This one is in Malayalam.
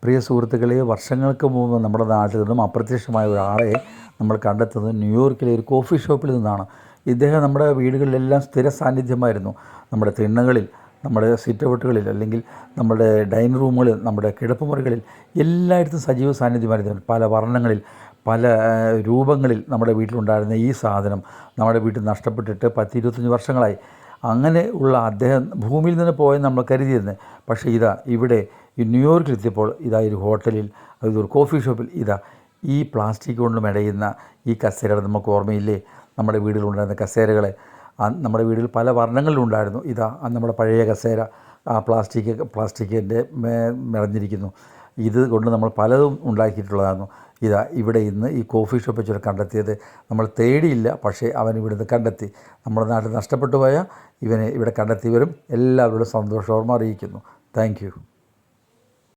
പ്രിയ സുഹൃത്തുക്കളെ, വർഷങ്ങൾക്ക് മുമ്പ് നമ്മുടെ നാട്ടിൽ നിന്നും അപ്രത്യക്ഷമായ ഒരാളെ നമ്മൾ കണ്ടെത്തുന്നത് ന്യൂയോർക്കിലെ ഒരു കോഫി ഷോപ്പിൽ നിന്നാണ്. ഇദ്ദേഹം നമ്മുടെ വീടുകളിലെല്ലാം സ്ഥിര സാന്നിധ്യമായിരുന്നു. നമ്മുടെ തിണ്ണകളിൽ, നമ്മുടെ സിറ്റൗട്ടുകളിൽ, അല്ലെങ്കിൽ നമ്മുടെ ഡൈനിങ് റൂമുകളിൽ, നമ്മുടെ കിടപ്പുമുറികളിൽ എല്ലായിടത്തും സജീവ സാന്നിധ്യമായിരുന്നു. പല വർണ്ണങ്ങളിൽ, പല രൂപങ്ങളിൽ നമ്മുടെ വീട്ടിലുണ്ടായിരുന്ന ഈ സാധനം നമ്മുടെ വീട്ടിൽ നഷ്ടപ്പെട്ടിട്ട് 10-25 വർഷങ്ങളായി. അങ്ങനെ ഉള്ള അദ്ദേഹം ഭൂമിയിൽ നിന്ന് പോയെന്ന് നമ്മൾ കരുതിയിരുന്നത്. പക്ഷേ ഇതാ ഇവിടെ ഈ ന്യൂയോർക്കിലെത്തിയപ്പോൾ ഇതാ ഒരു ഹോട്ടലിൽ, ഇതൊരു കോഫി ഷോപ്പിൽ ഇതാ ഈ പ്ലാസ്റ്റിക് കൊണ്ട് മെടയുന്ന ഈ കസേരകൾ നമുക്ക് ഓർമ്മയില്ലേ? നമ്മുടെ വീടുകളുണ്ടായിരുന്ന കസേരകളെ നമ്മുടെ വീട്ടിൽ പല വർണ്ണങ്ങളിലുണ്ടായിരുന്നു. ഇതാ നമ്മുടെ പഴയ കസേര ആ പ്ലാസ്റ്റിക്കിൻ്റെ മെടഞ്ഞിരിക്കുന്നു. ഇത് കൊണ്ട് നമ്മൾ പലതും ഉണ്ടാക്കിയിട്ടുള്ളതായിരുന്നു. ഇതാ ഇവിടെ ഇന്ന് ഈ കോഫി ഷോപ്പ് വെച്ച് കണ്ടെത്തിയത്. നമ്മൾ തേടിയില്ല, പക്ഷേ അവൻ ഇവിടുന്ന് കണ്ടെത്തി. നമ്മുടെ നാട്ടിൽ നഷ്ടപ്പെട്ടു പോയ ഇവനെ ഇവിടെ കണ്ടെത്തിയവരും എല്ലാവരോടും സന്തോഷോർമ്മ അറിയിക്കുന്നു. Thank you.